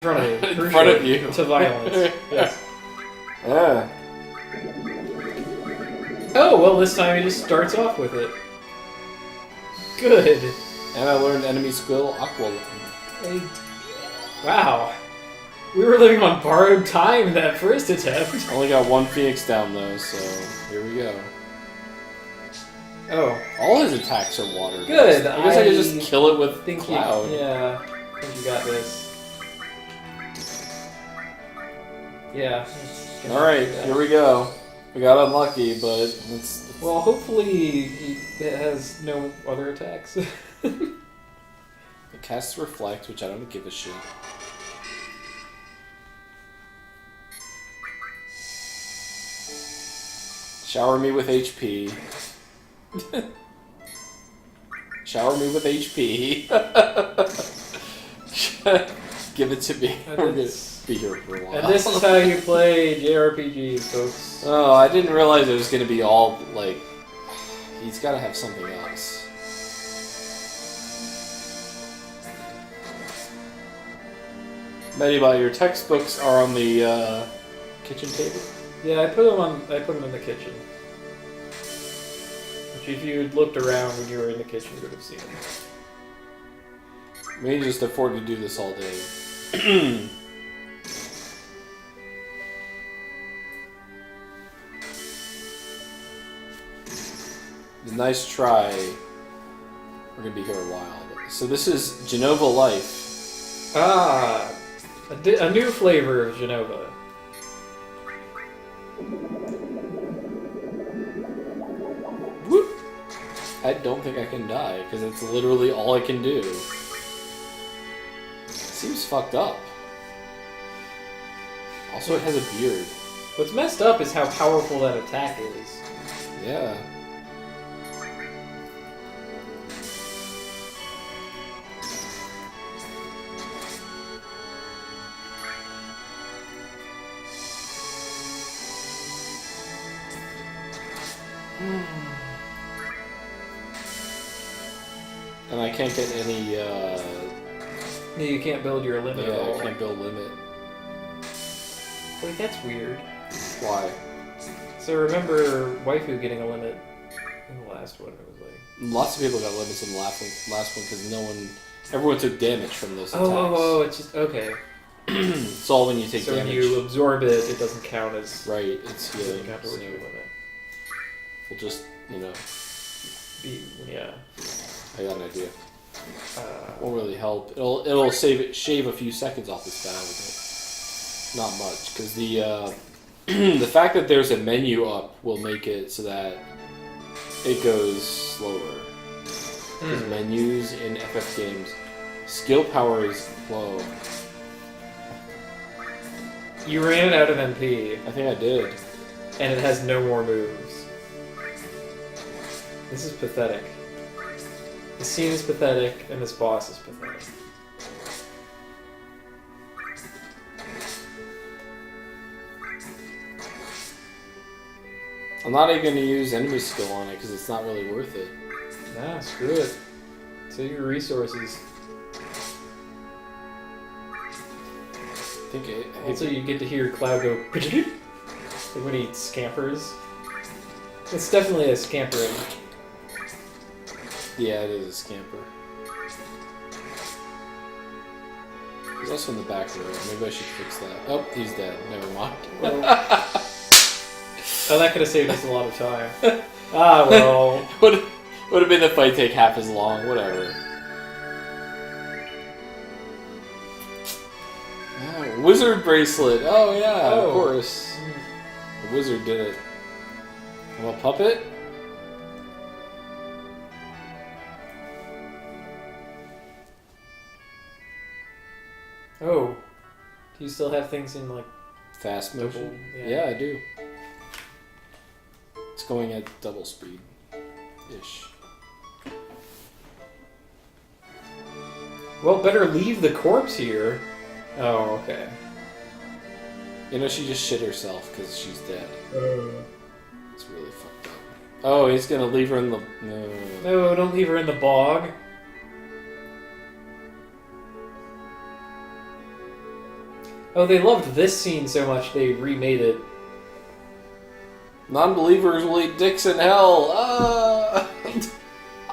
In front of you. To violence. Yes. Yeah. Oh, well, this time he just starts off with it. Good. And I learned enemy skill Aqua. Hey. Wow. We were living on borrowed time that first attempt. Only got one Phoenix down though, so here we go. Oh. All his attacks are water. Good. I guess I could just kill it with Cloud. Yeah. I think you got this. Yeah. Alright, here we go. We got unlucky, but it's... Well, hopefully it has no other attacks. It casts Reflect, which I don't give a shit. Shower me with HP. Shower me with HP. Give it to me. We're gonna be here for a while. And this is how you play JRPGs, folks. Oh, I didn't realize it was gonna be all, like... He's gotta have something else. Medibot, your textbooks are on the kitchen table? Yeah, I put them in the kitchen. Which, if you had looked around when you were in the kitchen, you would have seen them. We can just afford to do this all day. Nice try. We're gonna be here a while. So this is Genova Life. Ah, a new flavor of Genova. Whoop. I don't think I can die, because it's literally all I can do. Seems fucked up. Also, it has a beard. What's messed up is how powerful that attack is. Yeah. And I can't get any, Yeah, you can't build your limit at all. I can't build limit. Wait, that's weird. Why? So remember Waifu getting a limit in the last one, it was like... Lots of people got limits in the last one because everyone took damage from those attacks. Oh, it's just, okay. It's all when you take damage. So when you absorb it, it doesn't count as... Right, it's healing. It doesn't count towards your limit. We'll just, Yeah. I got an idea. Won't really help. It'll shave a few seconds off this battle, but not much, because the fact that there's a menu up will make it so that it goes slower. Because menus in FF games, skill power is low. You ran out of MP. I think I did. And it has no more moves. This is pathetic. The scene is pathetic, and this boss is pathetic. I'm not even going to use enemy skill on it because it's not really worth it. Nah, screw it. Save your resources. Also, you get to hear Cloud go like when he scampers. It's definitely a scampering. Yeah, it is a scamper. He's also in the back row. Maybe I should fix that. Oh, he's dead. Never mind. Well, that could have saved us a lot of time. Ah, well. would have been the fight take half as long. Whatever. Oh, wizard bracelet. Oh yeah, of course. The wizard did it. I'm a puppet. Oh, do you still have things in like fast motion? Double, yeah, I do. It's going at double speed, ish. Well, better leave the corpse here. Oh, okay. She just shit herself because she's dead. It's really fucked up. Oh, he's gonna leave her in the... No, don't leave her in the bog. Oh, they loved this scene so much they remade it. Non-believers will eat dicks in hell.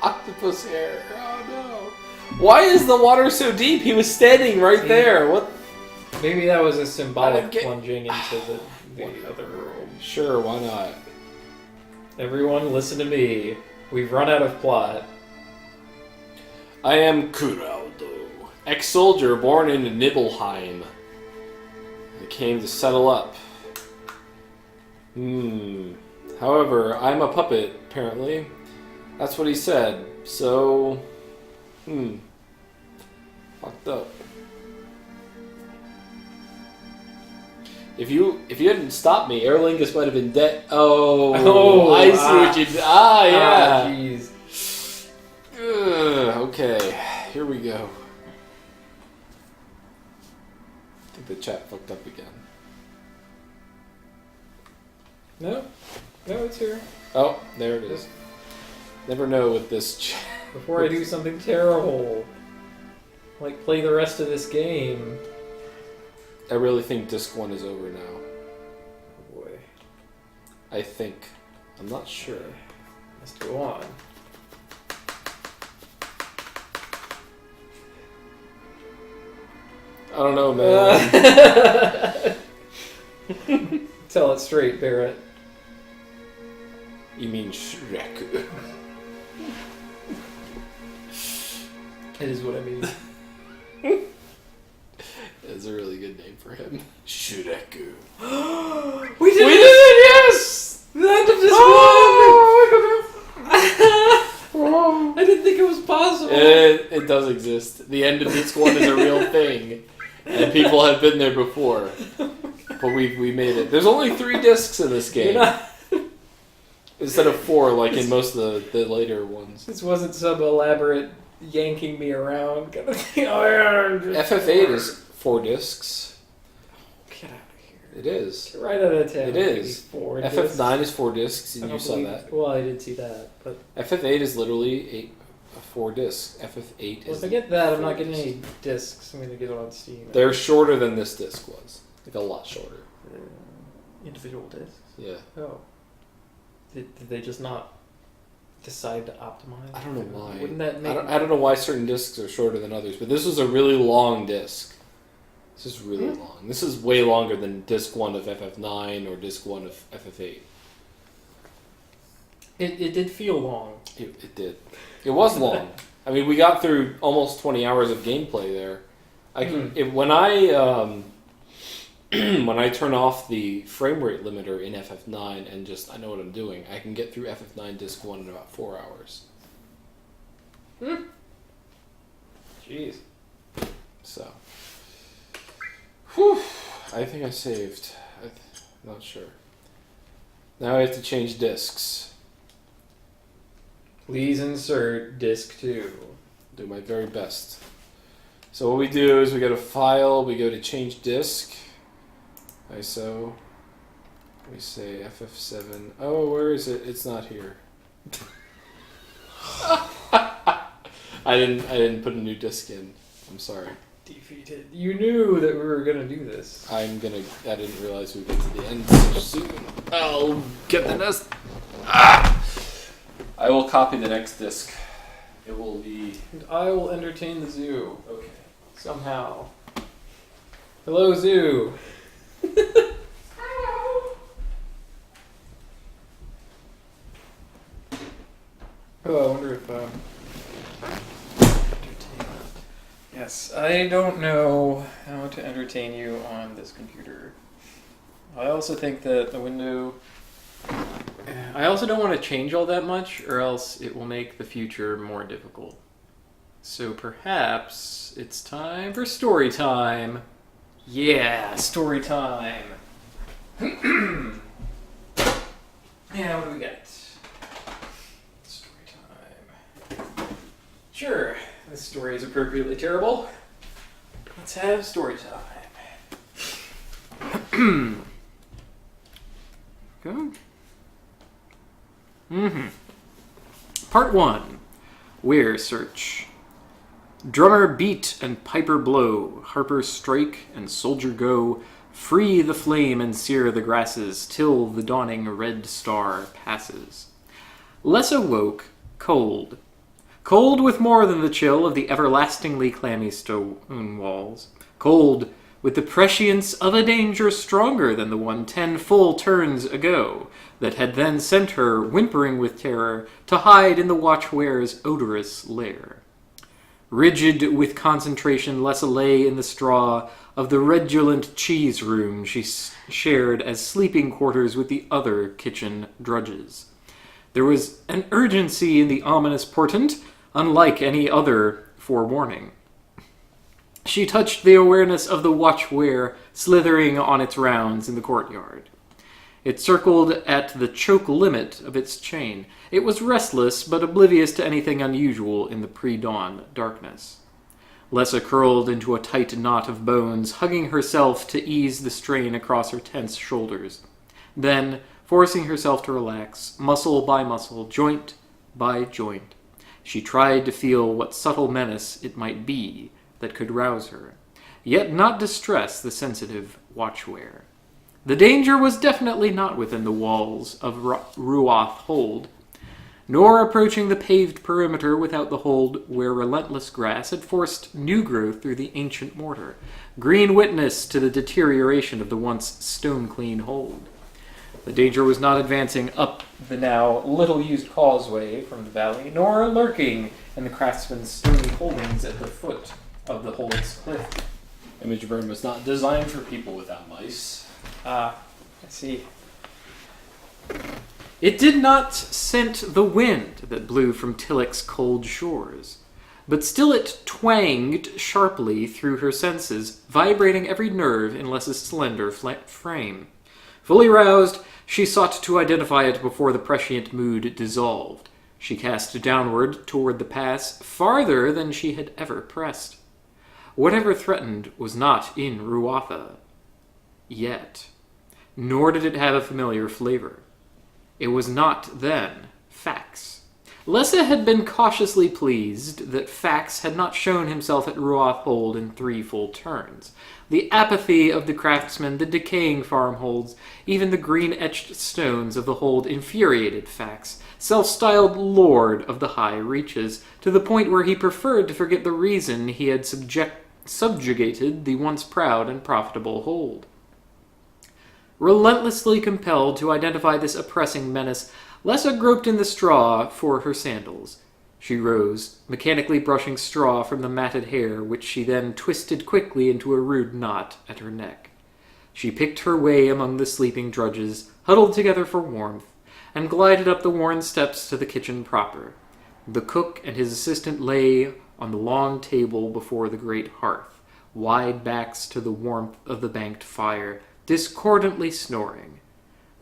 Octopus hair. Oh no. Why is the water so deep? He was standing right there. What? Maybe that was a symbolic get- plunging into the other room. Sure, why not? Everyone, listen to me. We've run out of plot. I am Kuraldo, ex-soldier born in Nibelheim. I came to settle up. However, I'm a puppet, apparently. That's what he said. So, fucked up. If you hadn't stopped me, Aer Lingus might have been dead. Oh, I see what you did. Yeah. Jeez. Okay, here we go. I think the chat fucked up again. No, it's here. Oh, there it is. Never know with this chat. Before I do something terrible, like play the rest of this game. I really think Disc 1 is over now. Oh boy. I think. I'm not sure. Let's go on. I don't know, man. Tell it straight, Barrett. You mean Shrek? It is what I mean. It's a really good name for him. Shureku. We did it! Yes! The end of this one! I didn't think it was possible. It does exist. The end of Disc 1 is a real thing. And people have been there before. But we made it. There's only 3 discs in this game. Instead of 4, like in most of the later ones. This wasn't some elaborate yanking me around kind of thing. FF8 is 4 discs. Get out of here. It is. Get right out of town. It is. 4 FF9 is 4 discs, and I you don't saw believe- that. Well, I did see that, but... FF8 is literally 4 discs. FF8 Well, is... if I get that, I'm 4 not getting discs. any discs. I'm going to get it on Steam. They're shorter than this disc was. Like a lot shorter. Individual discs? Yeah. Oh. Did they just not decide to optimize? I don't know why. Wouldn't that make... I don't know why certain discs are shorter than others, but this was a really long disc. This is really long. This is way longer than disc 1 of FF9 or disc 1 of FF8. It did feel long. It did. It was long. I mean, we got through almost 20 hours of gameplay there. When I turn off the frame rate limiter in FF9 and just I know what I'm doing, I can get through FF9 disc 1 in about 4 hours. Jeez. So, whew, I think I saved. I'm not sure. Now I have to change discs. Please insert disc 2. Do my very best. So what we do is we go to File, we go to Change Disc, ISO, we say FF7. Oh, where is it? It's not here. I didn't put a new disc in. I'm sorry. Defeated. You knew that we were gonna do this. I didn't realize we'd get to the end so soon. I'll get the next. I will copy the next disc. It will be. And I will entertain the zoo. Okay. Somehow. Hello, zoo. Oh, I wonder if Yes, I don't know how to entertain you on this computer. I also think that the window... I also don't want to change all that much, or else it will make the future more difficult. So perhaps it's time for story time. Yeah, story time. Yeah, what do we got? Story time. Sure, this story is appropriately terrible. Let's have story time. Go. Part 1. Where search. Drummer beat and piper blow, harper strike and soldier go, free the flame and sear the grasses, till the dawning red star passes. Lessa woke cold. Cold with more than the chill of the everlastingly clammy stone walls. Cold with the prescience of a danger stronger than the one 10 full turns ago, that had then sent her, whimpering with terror, to hide in the watchware's odorous lair. Rigid with concentration, Lessa lay in the straw of the redulent cheese room she shared as sleeping quarters with the other kitchen drudges. There was an urgency in the ominous portent, unlike any other forewarning. She touched the awareness of the watchware slithering on its rounds in the courtyard. It circled at the choke limit of its chain. It was restless, but oblivious to anything unusual in the pre-dawn darkness. Lessa curled into a tight knot of bones, hugging herself to ease the strain across her tense shoulders. Then, forcing herself to relax, muscle by muscle, joint by joint, she tried to feel what subtle menace it might be that could rouse her, yet not distress the sensitive watchware. The danger was definitely not within the walls of Ruoth Hold, nor approaching the paved perimeter without the hold where relentless grass had forced new growth through the ancient mortar, green witness to the deterioration of the once stone-clean hold. The danger was not advancing up the now little-used causeway from the valley, nor lurking in the craftsman's stony holdings at the foot of the hold's cliff. Image burn was not designed for people without mice. I see. It did not scent the wind that blew from Tillich's cold shores, but still it twanged sharply through her senses, vibrating every nerve in Lessa's slender frame. Fully roused, she sought to identify it before the prescient mood dissolved. She cast downward toward the pass, farther than she had ever pressed. Whatever threatened was not in Ruatha yet, nor did it have a familiar flavor. It was not, then, Fax. Lessa had been cautiously pleased that Fax had not shown himself at Ruoth Hold in 3 full turns. The apathy of the craftsmen, the decaying farmholds, even the green-etched stones of the hold infuriated Fax, self-styled lord of the high reaches, to the point where he preferred to forget the reason he had subjugated the once proud and profitable hold. Relentlessly compelled to identify this oppressing menace, Lessa groped in the straw for her sandals. She rose, mechanically brushing straw from the matted hair, which she then twisted quickly into a rude knot at her neck. She picked her way among the sleeping drudges, huddled together for warmth, and glided up the worn steps to the kitchen proper. The cook and his assistant lay on the long table before the great hearth, wide backs to the warmth of the banked fire, discordantly snoring.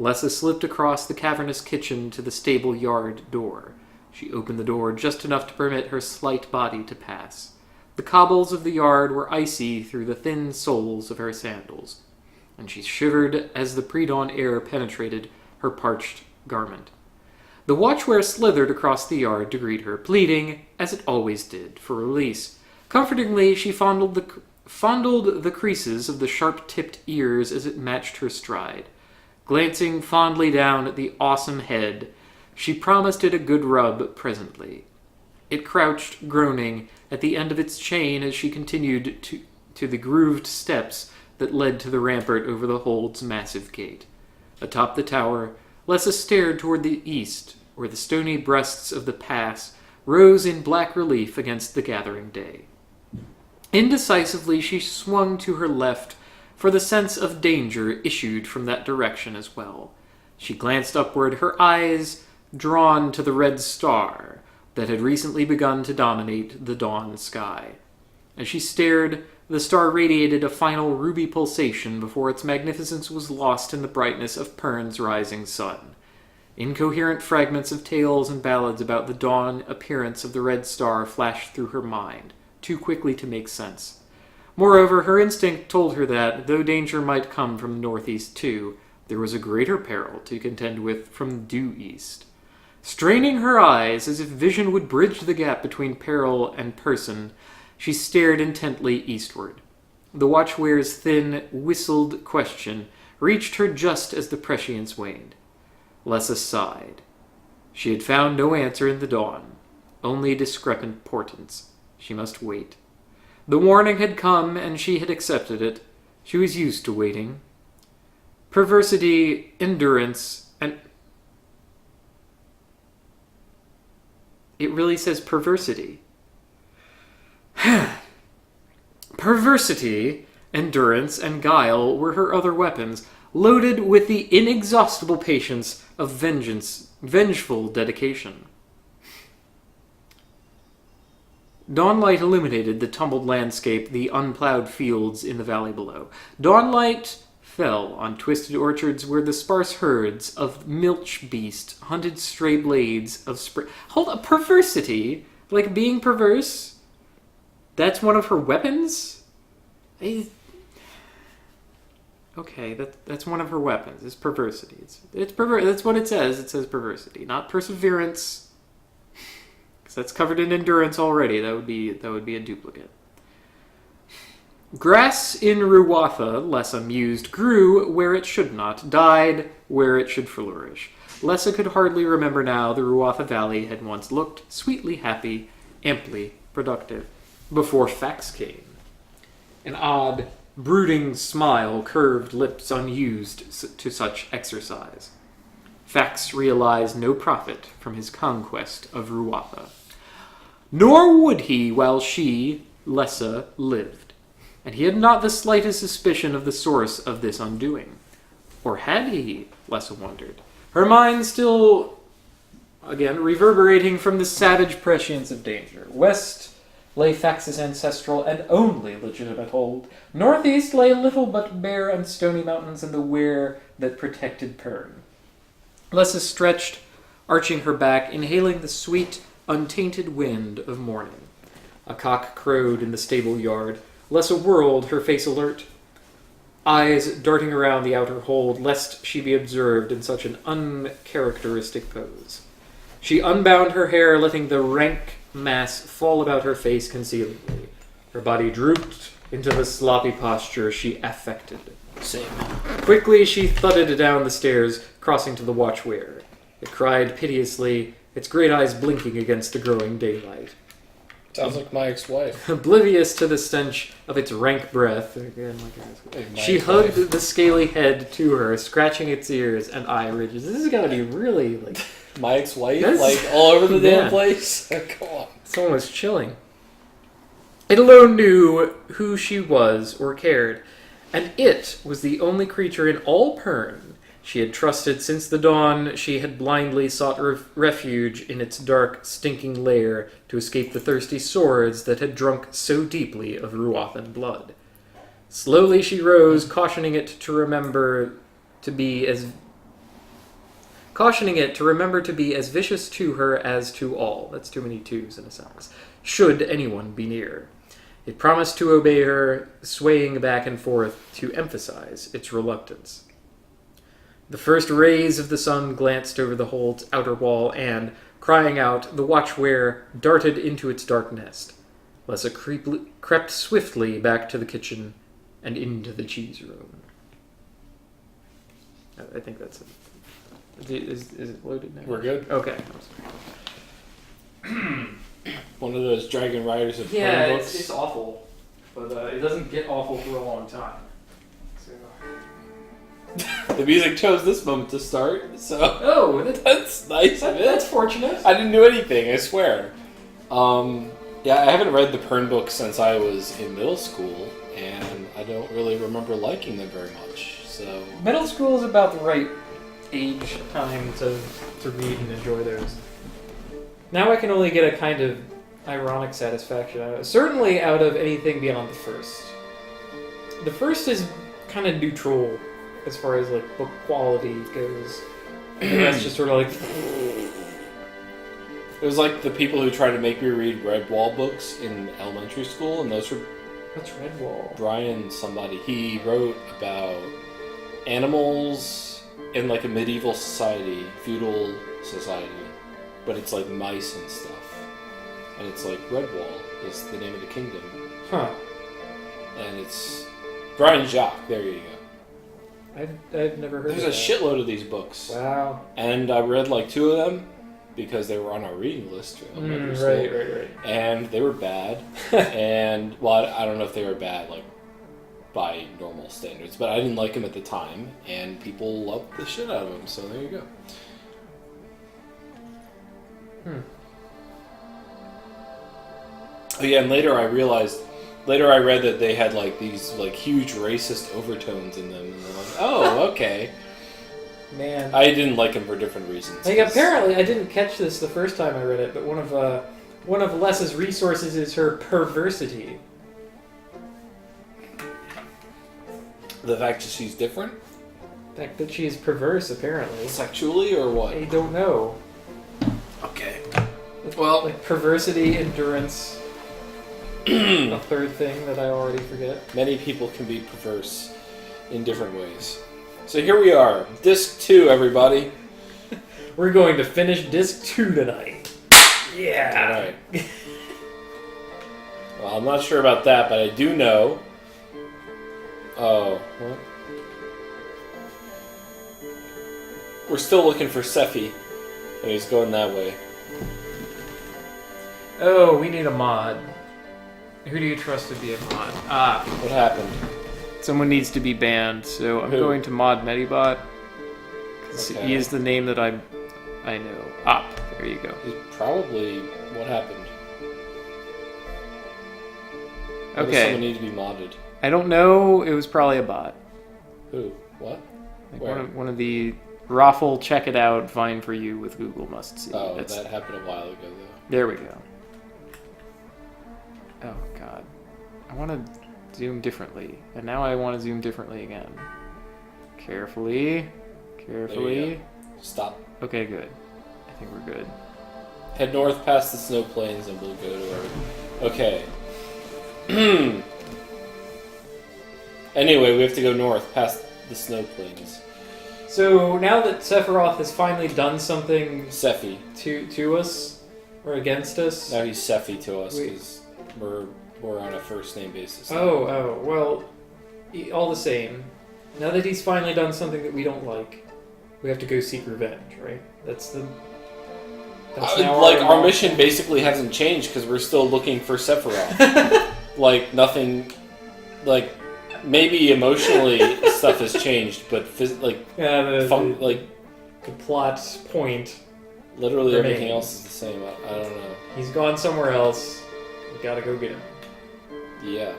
Lessa slipped across the cavernous kitchen to the stable yard door. She opened the door just enough to permit her slight body to pass. The cobbles of the yard were icy through the thin soles of her sandals, and she shivered as the pre-dawn air penetrated her parched garment. The watchware slithered across the yard to greet her, pleading, as it always did, for release. Comfortingly, she fondled the creases of the sharp-tipped ears as it matched her stride. Glancing fondly down at the awesome head, she promised it a good rub presently. It crouched, groaning, at the end of its chain as she continued to the grooved steps that led to the rampart over the hold's massive gate. Atop the tower, Lessa stared toward the east, where the stony breasts of the pass rose in black relief against the gathering day. Indecisively, she swung to her left, for the sense of danger issued from that direction as well. She glanced upward, her eyes drawn to the red star that had recently begun to dominate the dawn sky. As she stared, the star radiated a final ruby pulsation before its magnificence was lost in the brightness of Pern's rising sun. Incoherent fragments of tales and ballads about the dawn appearance of the red star flashed through her mind, too quickly to make sense. Moreover, her instinct told her that, though danger might come from the northeast too, there was a greater peril to contend with from due east. Straining her eyes as if vision would bridge the gap between peril and person, She stared intently eastward. The watchware's thin, whistled question reached her just as the prescience waned. Lessa sighed. She had found no answer in the dawn, only discrepant portents. She must wait. The warning had come, and she had accepted it. She was used to waiting. Perversity, endurance, and... It really says perversity. Perversity, endurance, and guile were her other weapons, loaded with the inexhaustible patience of vengeful dedication. Dawnlight illuminated the tumbled landscape, the unplowed fields in the valley below. Dawnlight fell on twisted orchards where the sparse herds of milch beast hunted stray blades of spring. Hold up, perversity? Like being perverse? That's one of her weapons? Okay, that's one of her weapons. It's perversity. It's that's what it says. It says perversity, not perseverance. Because that's covered in endurance already. That would be a duplicate. Grass in Ruwatha, Lessa mused, grew where it should not, died where it should flourish. Lessa could hardly remember now the Ruwatha Valley had once looked sweetly happy, amply productive, before facts came. An odd, brooding smile curved lips unused to such exercise. Fax realized no profit from his conquest of Ruwatha. Nor would he while she, Lessa, lived. And he had not the slightest suspicion of the source of this undoing. Or had he, Lessa wondered. Her mind still, again, reverberating from the savage prescience of danger. West lay Fax's ancestral and only legitimate hold. Northeast lay little but bare and stony mountains and the weir that protected Pern. Lessa stretched, arching her back, inhaling the sweet, untainted wind of morning. A cock crowed in the stable yard. Lessa whirled, her face alert, eyes darting around the outer hold, lest she be observed in such an uncharacteristic pose. She unbound her hair, letting the rank mass fall about her face concealedly. Her body drooped into the sloppy posture she affected. Same. Quickly she thudded down the stairs, crossing to the watchware. It cried piteously, its great eyes blinking against the growing daylight. Sounds like my ex-wife. Oblivious to the stench of its rank breath, again, she hugged the scaly head to her, scratching its ears and eye ridges. This is gonna be really like my ex-wife, like all over the damn place. Come on, it's almost chilling. It alone knew who she was or cared, and it was the only creature in all Pern she had trusted since the dawn she had blindly sought refuge in its dark, stinking lair to escape the thirsty swords that had drunk so deeply of Ruwathan blood. Slowly she rose, cautioning it to remember to be as vicious to her as to all. That's too many twos in a sentence. Should anyone be near. It promised to obey her, swaying back and forth to emphasize its reluctance. The first rays of the sun glanced over the hold's outer wall and, crying out, the watchware darted into its dark nest. Lessa crept swiftly back to the kitchen and into the cheese room. I think that's it. Is it loaded now? We're good. Okay. One of those Dragon Riders of Yeah, Pern books. it's awful, but it doesn't get awful for a long time. So. The music chose this moment to start, so that's nice. That's fortunate. I didn't do anything, I swear. Yeah, I haven't read the Pern books since I was in middle school, and I don't really remember liking them very much. So middle school is about the right age time to read and enjoy those. Now I can only get a kind of ironic satisfaction out of it. Certainly out of anything beyond the first. The first is kind of neutral as far as like book quality goes. And that's just sort of like it was like the people who tried to make me read Redwall books in elementary school, and those were what's Redwall? Brian somebody. He wrote about animals in like a medieval society, feudal society, but it's like mice and stuff. And it's like Redwall. is the name of the kingdom. Huh. And it's Brian Jacques. There you go. I've never heard There's of a that. shitload of these books. Wow. And I read like 2 of them because they were on our reading list. Right. And they were bad. And, well, I don't know if they were bad, like, by normal standards, but I didn't like them at the time, and people loved the shit out of them, so there you go. Oh yeah, and later I read that they had like these like huge racist overtones in them, and I'm like, oh, okay. Man. I didn't like them for different reasons. Like, apparently, I didn't catch this the first time I read it, but one of Les's resources is her perversity. The fact that she's different? The fact that she's perverse, apparently. Sexually, or what? I don't know. Okay. Well, Like perversity, endurance. A third thing that I already forget. many people can be perverse in different ways. So here we are. Disc 2, everybody. We're going to finish disc 2 tonight. Yeah. Alright. Well, I'm not sure about that, but I do know... Oh, what? We're still looking for Sephi, and he's going that way. Oh, we need a mod. Who do you trust to be a mod? What happened? Someone needs to be banned, so I'm Who? going to mod Medibot. Because Okay. he is the name that I know. Up. There you go. He's probably... What happened? Why does Okay. someone need to be modded? I don't know. It was probably a bot. Who? What? Like Where? one of the Raffle check it out, fine for you with Google must see. Oh, that happened a while ago, though. There we go. Oh god. I want to zoom differently. And now I want to zoom differently again. Carefully. Carefully. Stop. Okay, good. I think we're good. Head north past the snow plains and we'll go to our... Okay. Anyway, we have to go north past the snow plains. So now that Sephiroth has finally done something Sephi. to us, or against us... Now he's Sephi to us Wait. because we're on a first name basis. now. Oh, well, all the same. Now that he's finally done something that we don't like, we have to go seek revenge, right? That's now Like, our mission basically hasn't changed because we're still looking for Sephiroth. Like, nothing... Like, maybe emotionally stuff has changed, but Yeah, like the plot point. literally remains. everything else is the same. I don't know. He's gone somewhere else. We gotta go get him. Yeah.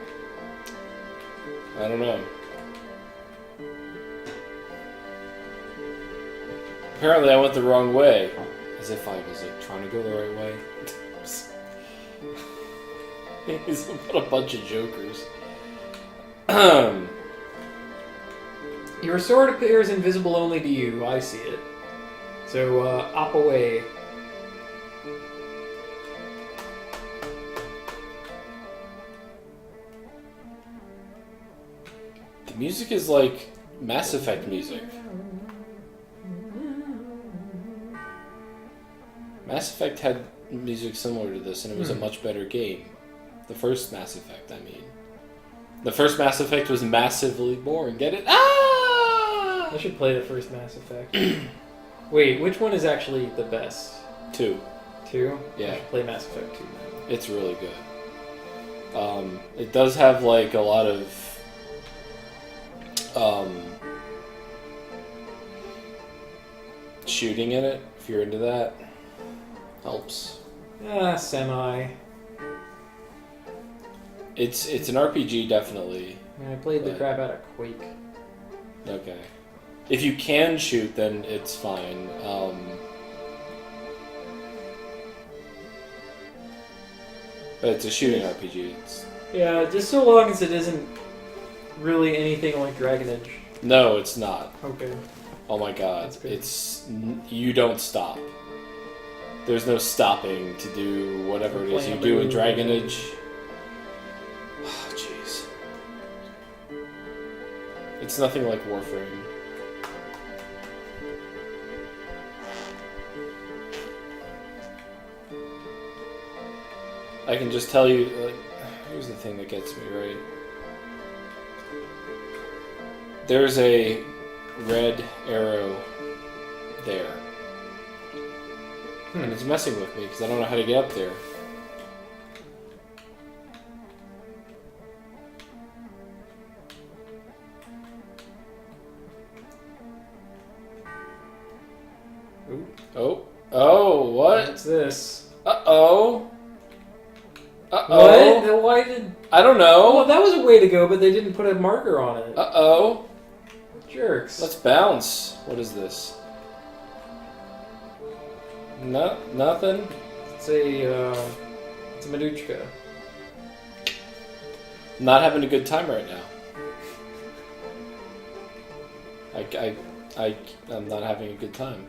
I don't know. Apparently I went the wrong way. As if I was trying to go the right way. He's got a bunch of jokers. Your sword appears invisible only to you. I see it. So, up away. The music is like Mass Effect music. Mass Effect had music similar to this, and it was a much better game. The first Mass Effect, I mean. The first Mass Effect was massively boring. Get it? Ah! I should play the first Mass Effect. Wait, which one is actually the best? 2. 2? Yeah. I should play Mass Effect 2 now. It's really good. It does have like a lot of shooting in it, if you're into that. Helps. Semi. It's an RPG, definitely. I mean, I played the But- crap out of Quake. Okay. If you can shoot, then it's fine. But it's a shooting RPG. Yeah, just so long as it isn't really anything like Dragon Age. No, it's not. Okay. Oh my god. That's good. You don't stop. There's no stopping to do whatever it is you do in Dragon Age. Oh, jeez. It's nothing like Warframe. I can just tell you, like, here's the thing that gets me, right? There's a red arrow there. And it's messing with me because I don't know how to get up there. Ooh. Oh. Oh, what? What's this? Uh-oh. Uh-oh. What? Why did... I don't know. Well, that was a way to go, but they didn't put a marker on it. Uh-oh. Jerks. Let's bounce. What is this? No, nothing. It's a Maduchka. Not having a good time right now. I'm not having a good time.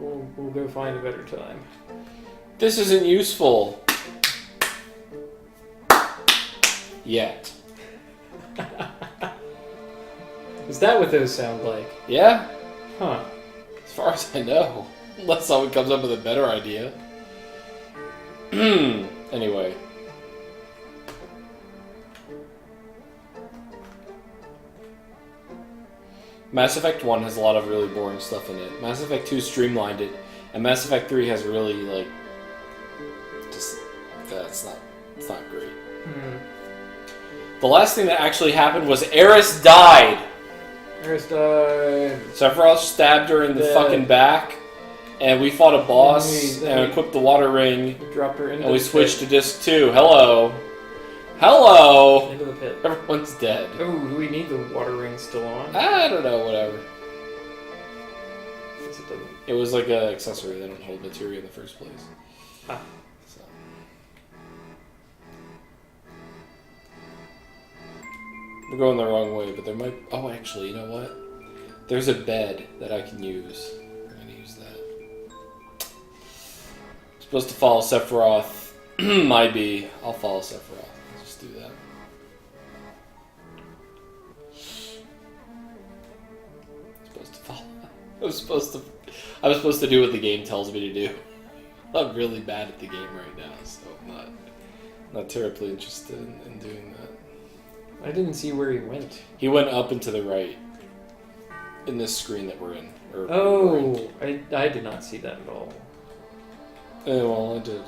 We'll go find a better time. This isn't useful. Yet. Is that what those sound like? Yeah? Huh. As far as I know. Unless someone comes up with a better idea. Anyway. Mass Effect 1 has a lot of really boring stuff in it. Mass Effect 2 streamlined it. And Mass Effect 3 has really, like... Just... it's not great. The last thing that actually happened was Eris died! Eris died. Sephiroth stabbed her in the fucking back, and we fought a boss, and equipped the water ring, We dropped her into and we the switched pit. to disc 2. Hello! Hello! Into the pit. Everyone's dead. Oh, do we need the water ring still on? I don't know, whatever. Guess it doesn't. It was like an accessory, they don't hold materia in the first place. Ah. So. We're going the wrong way, but there might... Oh, actually, you know what? There's a bed that I can use. I'm going to use that. I'm supposed to follow Sephiroth. Might be. I'll follow Sephiroth. Let's just do that. Supposed to follow... I was supposed to do what the game tells me to do. I'm really bad at the game right now, so I'm not terribly interested in doing that. I didn't see where he went. He went up and to the right. In this screen that we're in. Oh, I did not see that at all. Well, I did.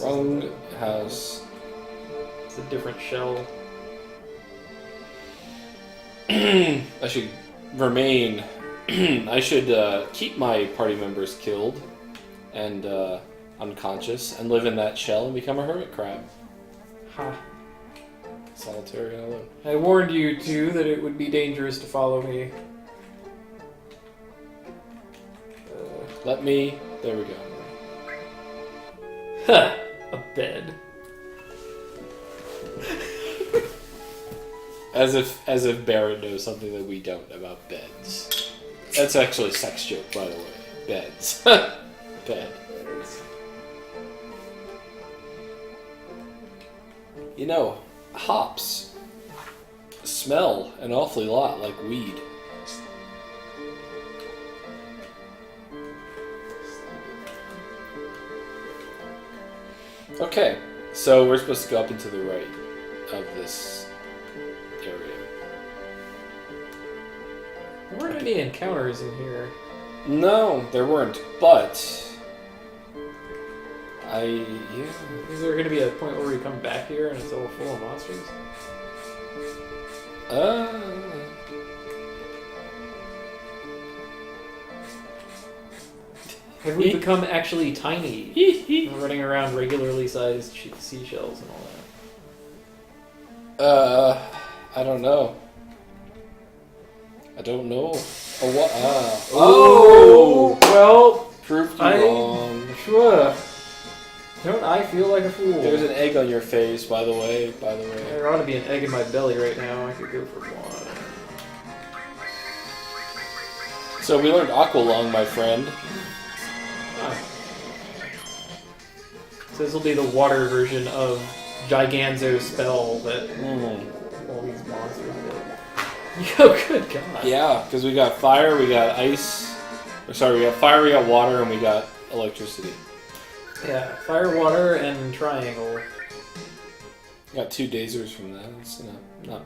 Wrong house. It's a different shell. I should remain. I should keep my party members killed and unconscious and live in that shell and become a hermit crab. Ha. Solitary and alone. I warned you, too, that it would be dangerous to follow me. Let me... There we go. Ha! A bed. As if Barrett knows something that we don't about beds. That's actually a sex joke, by the way. Beds. Bed. You know, hops smell an awfully lot like weed. Okay, so we're supposed to go up and to the right of this area. There weren't any encounters in here. No, there weren't, but... Is there going to be a point where we come back here and it's all full of monsters? Have we become actually tiny? Running around regularly sized seashells and all that. I don't know. I don't know. Oh, what? Oh! Well, proved you wrong. Sure. Don't I feel like a fool? There's an egg on your face, by the way. There ought to be an egg in my belly right now. I could go for one. So we learned Aqualung, my friend. So this will be the water version of Giganzo spell that all these monsters get. Oh, good God. Yeah, because we got fire, we got ice. Sorry, we got fire, we got water, and we got electricity. Yeah, fire, water, and triangle. Got 2 dazers from that. It's, not